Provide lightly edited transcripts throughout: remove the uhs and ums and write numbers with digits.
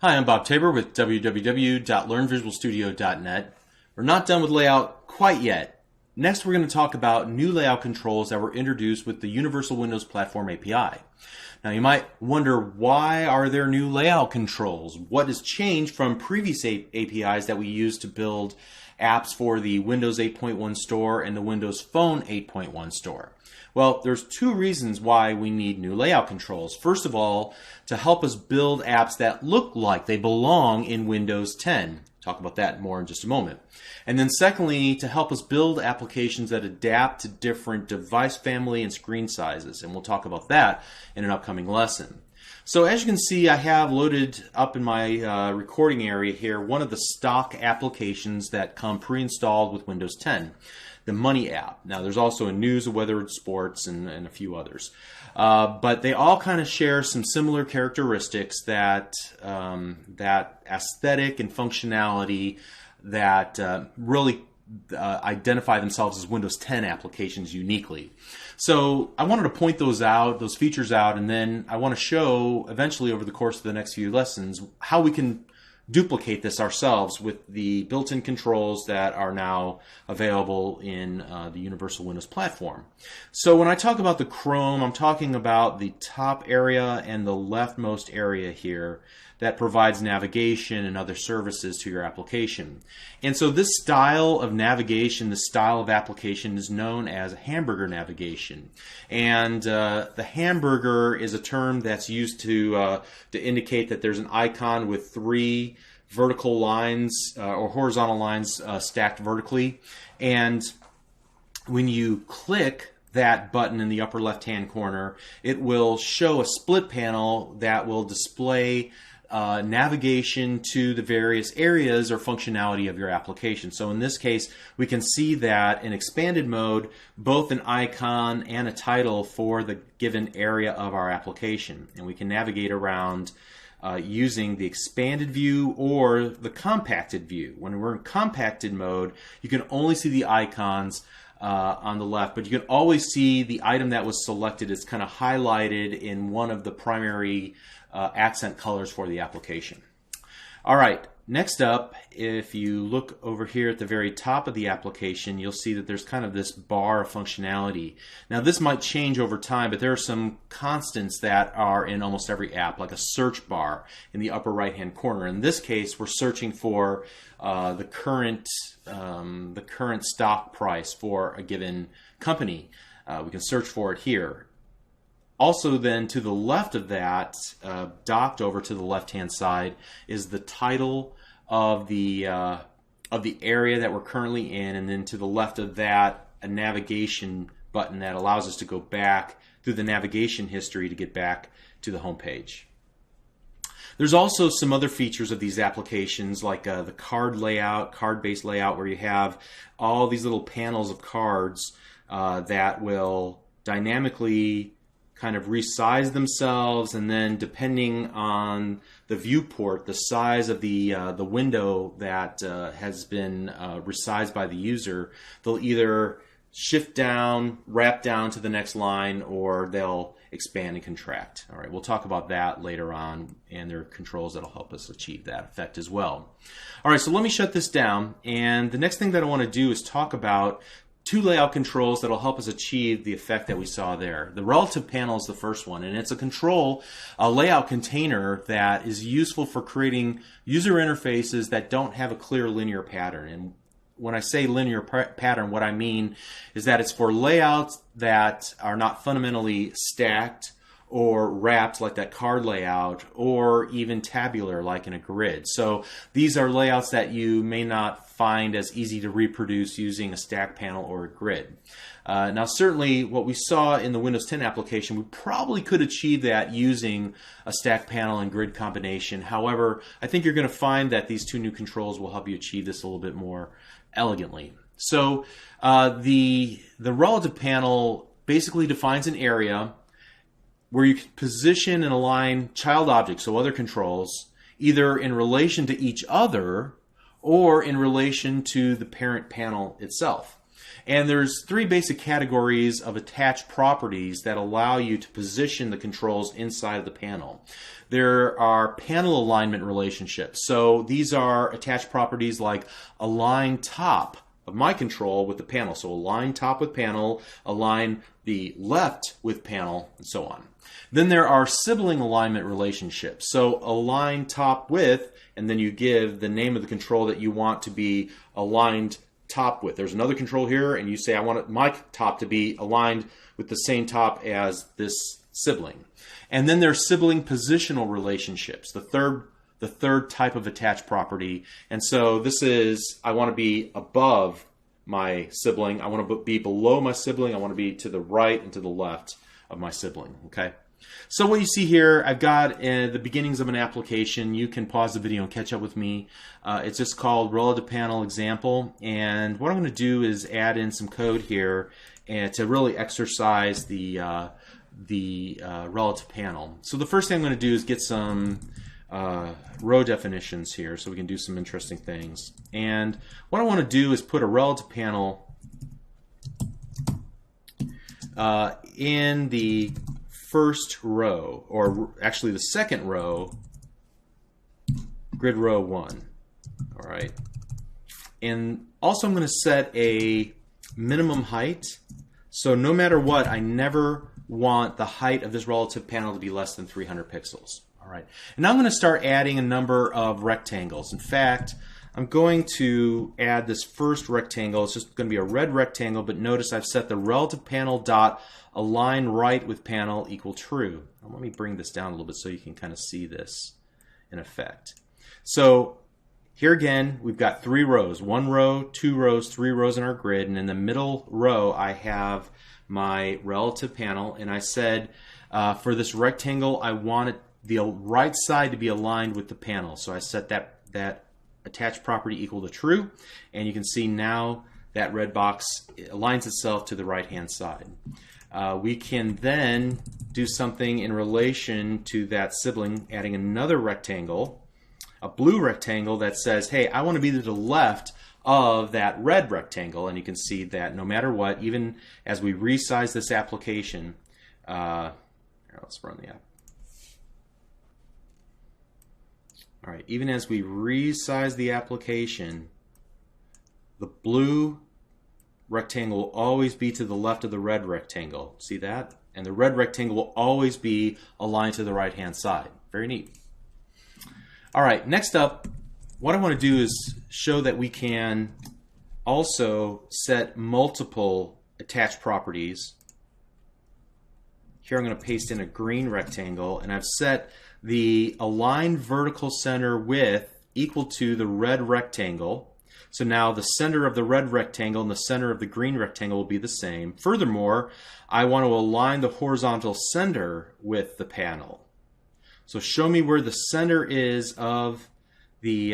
Hi, I'm Bob Tabor with www.learnvisualstudio.net. We're not done with layout quite yet. Next, we're going to talk about new layout controls that were introduced with the Universal Windows Platform API. Now, you might wonder, why are there new layout controls? What has changed from previous APIs that we used to build apps for the Windows 8.1 store and the Windows Phone 8.1 store? Well, there's two reasons why we need new layout controls. First of all, to help us build apps that look like they belong in Windows 10. Talk about that more in just a moment. And then secondly, to help us build applications that adapt to different device family and screen sizes. And we'll talk about that in an upcoming lesson. So as you can see, I have loaded up in my recording area here one of the stock applications that come pre-installed with Windows 10. The Money app. Now, there's also a news, a weather, and sports, and a few others. But they all kind of share some similar characteristics that aesthetic and functionality that really identify themselves as Windows 10 applications uniquely. So I wanted to point those features out, and then I want to show eventually over the course of the next few lessons how we can duplicate this ourselves with the built-in controls that are now available in the Universal Windows Platform. So when I talk about the Chrome, I'm talking about the top area and the leftmost area here that provides navigation and other services to your application. And so this style of navigation, this style of application is known as Hamburger Navigation. And the hamburger is a term that's used to indicate that there's an icon with three vertical lines or horizontal lines stacked vertically. And when you click that button in the upper left-hand corner, it will show a split panel that will display navigation to the various areas or functionality of your application. So in this case, we can see that in expanded mode, both an icon and a title for the given area of our application. And we can navigate around using the expanded view or the compacted view. When we're in compacted mode, you can only see the icons on the left, but you can always see the item that was selected is kind of highlighted in one of the primary accent colors for the application. All right, next up, if you look over here at the very top of the application, you'll see that there's kind of this bar of functionality. Now, this might change over time, but there are some constants that are in almost every app, like a search bar in the upper right-hand corner. In this case, we're searching for the current stock price for a given company. We can search for it here. Also then to the left of that, docked over to the left-hand side, is the title of the area that we're currently in, and then to the left of that, a navigation button that allows us to go back through the navigation history to get back to the home page. There's also some other features of these applications, like the card layout, card-based layout, where you have all these little panels of cards that will dynamically kind of resize themselves, and then depending on the viewport, the size of the window that has been resized by the user, they'll either shift down, wrap down to the next line, or they'll expand and contract. All right, we'll talk about that later on, and there are controls that'll help us achieve that effect as well. All right, so let me shut this down, and the next thing that I want to do is talk about two layout controls that will help us achieve the effect that we saw there. The relative panel is the first one, and it's a layout container that is useful for creating user interfaces that don't have a clear linear pattern. And when I say linear pattern, what I mean is that it's for layouts that are not fundamentally stacked or wrapped like that card layout, or even tabular like in a grid. So these are layouts that you may not find as easy to reproduce using a stack panel or a grid. Now certainly what we saw in the Windows 10 application, we probably could achieve that using a stack panel and grid combination. However, I think you're going to find that these two new controls will help you achieve this a little bit more elegantly. So the relative panel basically defines an area where you can position and align child objects, so other controls, either in relation to each other or in relation to the parent panel itself. And there's three basic categories of attached properties that allow you to position the controls inside of the panel. There are panel alignment relationships. So these are attached properties like align top of my control with the panel. So align top with panel, align the left with panel, and so on. Then there are sibling alignment relationships. So align top with, and then you give the name of the control that you want to be aligned top with. There's another control here, and you say I want my top to be aligned with the same top as this sibling. And then there's sibling positional relationships, the third type of attached property. And so this is, I want to be above my sibling, I want to be below my sibling, I want to be to the right and to the left of my sibling. Okay. So what you see here, I've got the beginnings of an application. You can pause the video and catch up with me. It's just called RelativePanel Example, and what I'm going to do is add in some code here and to really exercise the relative panel. So the first thing I'm going to do is get some row definitions here so we can do some interesting things. And what I want to do is put a relative panel in the first row, or actually the second row, grid row 1. All right. And also I'm going to set a minimum height. So no matter what, I never want the height of this relative panel to be less than 300 pixels. All right. And now I'm going to start adding a number of rectangles. In fact, I'm going to add this first rectangle. It's just going to be a red rectangle, but notice I've set the relative panel dot align right with panel equal true. Now, let me bring this down a little bit so you can kind of see this in effect. So here again, we've got 3 rows, 1 row, 2 rows, 3 rows in our grid, and in the middle row I have my relative panel, and I said for this rectangle I want the right side to be aligned with the panel. So I set that attached property equal to true, and you can see now that red box aligns itself to the right hand side. We can then do something in relation to that sibling, adding another rectangle, a blue rectangle that says, hey, I want to be to the left of that red rectangle, and you can see that no matter what, even as we resize this application, here, let's run the app. All right, even as we resize the application, the blue rectangle will always be to the left of the red rectangle. See that? And the red rectangle will always be aligned to the right hand side. Very neat. All right, next up, what I want to do is show that we can also set multiple attached properties. Here I'm going to paste in a green rectangle, and I've set the align vertical center width equal to the red rectangle. So now the center of the red rectangle and the center of the green rectangle will be the same. Furthermore, I want to align the horizontal center with the panel. So show me where the center is of the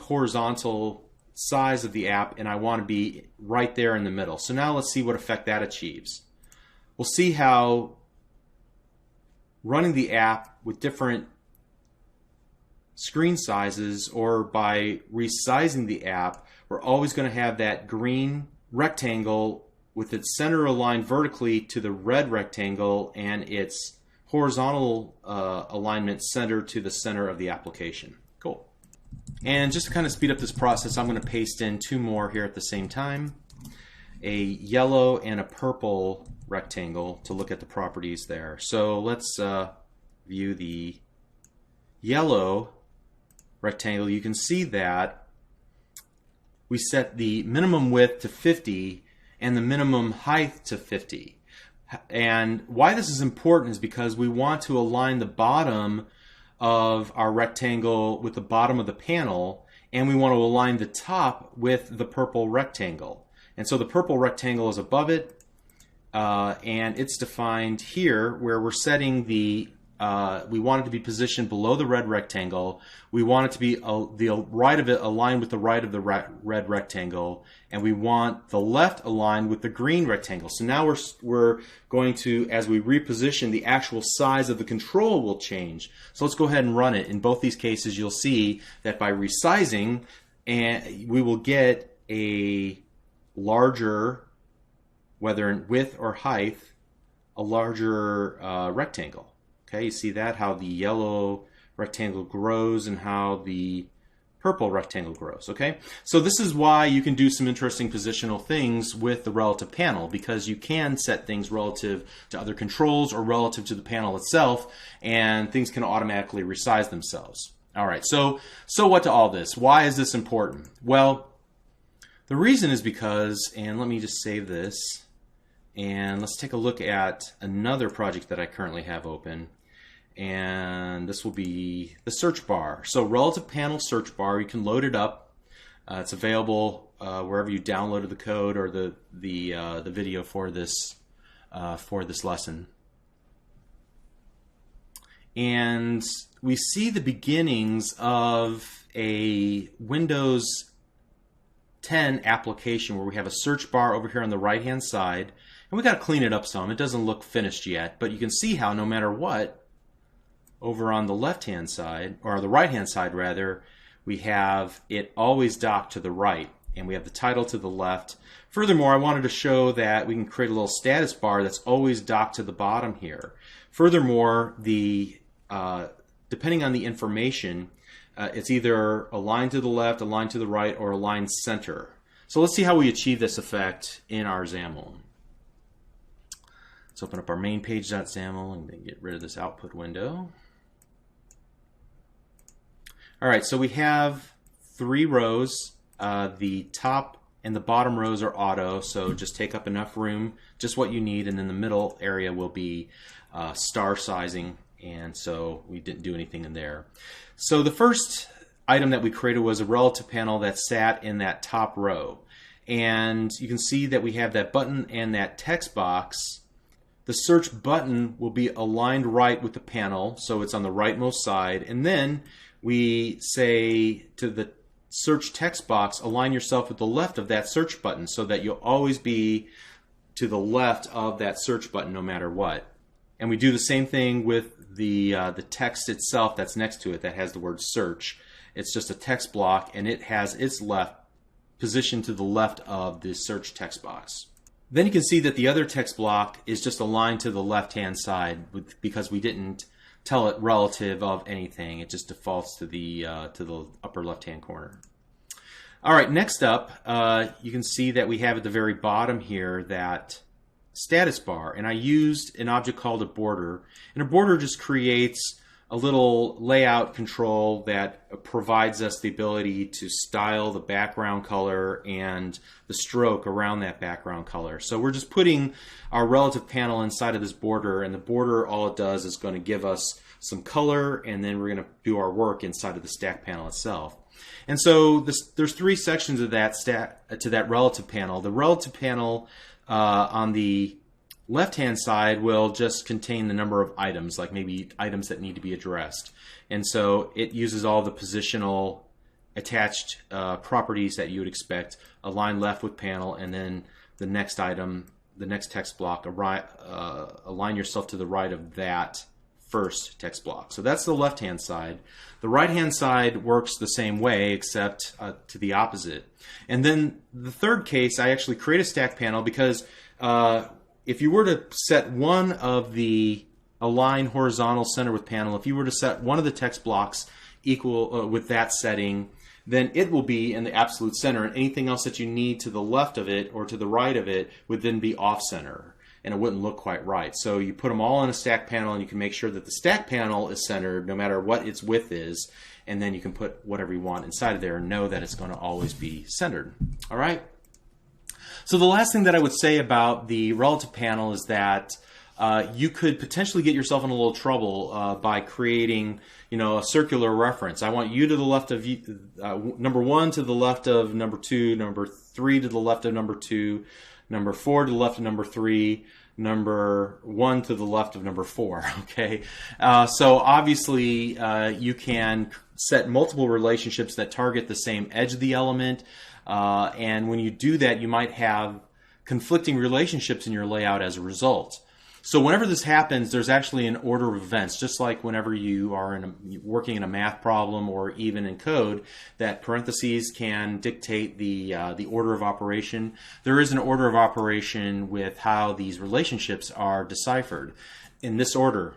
horizontal size of the app, and I want to be right there in the middle. So now let's see what effect that achieves. We'll see how running the app with different screen sizes or by resizing the app, we're always going to have that green rectangle with its center aligned vertically to the red rectangle and its horizontal alignment centered to the center of the application. Cool. And just to kind of speed up this process, I'm going to paste in 2 more here at the same time. A yellow and a purple rectangle to look at the properties there. So let's view the yellow rectangle. You can see that we set the minimum width to 50 and the minimum height to 50. And why this is important is because we want to align the bottom of our rectangle with the bottom of the panel, and we want to align the top with the purple rectangle. And so the purple rectangle is above it, and it's defined here where we're setting the, we want it to be positioned below the red rectangle. We want it to be the right of it aligned with the right of the red rectangle, and we want the left aligned with the green rectangle. So now we're going to, as we reposition, the actual size of the control will change. So let's go ahead and run it. In both these cases, you'll see that by resizing, and we will get a larger, whether in width or height, a larger rectangle. Okay, you see that, how the yellow rectangle grows and how the purple rectangle grows. Okay, so this is why you can do some interesting positional things with the relative panel, because you can set things relative to other controls or relative to the panel itself, and things can automatically resize themselves. All right, so what to all this? Why is this important? Well, the reason is because, and let me just save this, and let's take a look at another project that I currently have open. And this will be the search bar. So relative panel search bar, you can load it up. It's available wherever you downloaded the code or the video for this lesson. And we see the beginnings of a Windows 10 application where we have a search bar over here on the right hand side, and we got to clean it up some. It doesn't look finished yet, but you can see how no matter what, over on the left-hand side, or the right-hand side rather, we have it always docked to the right, and we have the title to the left. Furthermore, I wanted to show that we can create a little status bar that's always docked to the bottom here. Furthermore, depending on the information, it's either aligned to the left, aligned to the right, or aligned center. So let's see how we achieve this effect in our XAML. Let's open up our main page.xaml and then get rid of this output window. All right, so we have 3 rows. The top and the bottom rows are auto, so just take up enough room, just what you need, and then the middle area will be star sizing, and so we didn't do anything in there. So the first item that we created was a relative panel that sat in that top row, and you can see that we have that button and that text box. The search button will be aligned right with the panel, so it's on the rightmost side, and then we say to the search text box, align yourself with the left of that search button so that you'll always be to the left of that search button no matter what. And we do the same thing with the text itself that's next to it that has the word search. It's just a text block, and it has its left positioned to the left of the search text box. Then you can see that the other text block is just aligned to the left-hand side because we didn't tell it relative of anything. It just defaults to the upper left-hand corner. All right, next up, you can see that we have at the very bottom here that status bar, and I used an object called a border, and a border just creates a little layout control that provides us the ability to style the background color and the stroke around that background color. So we're just putting our relative panel inside of this border, and the border, all it does is going to give us some color, and then we're going to do our work inside of the stack panel itself. And so there's 3 sections of that to that relative panel. The relative panel on the left-hand side will just contain the number of items, like maybe items that need to be addressed. And so it uses all the positional attached properties that you would expect, align left with panel, and then the next item, the next text block, align yourself to the right of that first text block. So that's the left-hand side. The right-hand side works the same way, except to the opposite. And then the third case, I actually create a stack panel because if you were to set one of the align horizontal center with panel, if you were to set one of the text blocks equal with that setting, then it will be in the absolute center, and anything else that you need to the left of it or to the right of it would then be off center, and it wouldn't look quite right. So you put them all in a stack panel, and you can make sure that the stack panel is centered no matter what its width is, and then you can put whatever you want inside of there and know that it's going to always be centered. All right? So the last thing that I would say about the relative panel is that you could potentially get yourself in a little trouble by creating, a circular reference. I want you to the left of number 1 to the left of number 2, number 3 to the left of number 2, number 4 to the left of number 3, number 1 to the left of number 4. Okay, so obviously you can set multiple relationships that target the same edge of the element. And when you do that, you might have conflicting relationships in your layout as a result. So whenever this happens, there's actually an order of events, just like whenever you are working in a math problem or even in code, that parentheses can dictate the order of operation. There is an order of operation with how these relationships are deciphered in this order.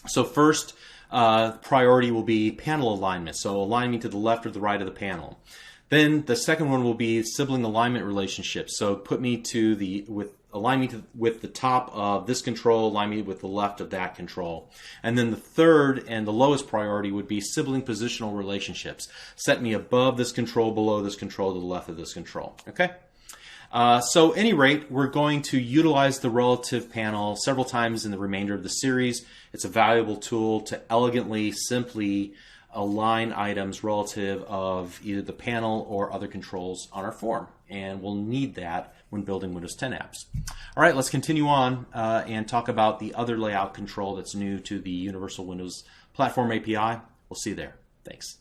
So first, priority will be panel alignment, so align me to the left or the right of the panel. Then the second one will be sibling alignment relationships, so put me to align me with the top of this control, align me with the left of that control. And then the third and the lowest priority would be sibling positional relationships. Set me above this control, below this control, to the left of this control. Okay? So at any rate, we're going to utilize the relative panel several times in the remainder of the series. It's a valuable tool to elegantly, simply align items relative of either the panel or other controls on our form. And we'll need that when building Windows 10 apps. All right, let's continue on and talk about the other layout control that's new to the Universal Windows Platform API. We'll see you there. Thanks.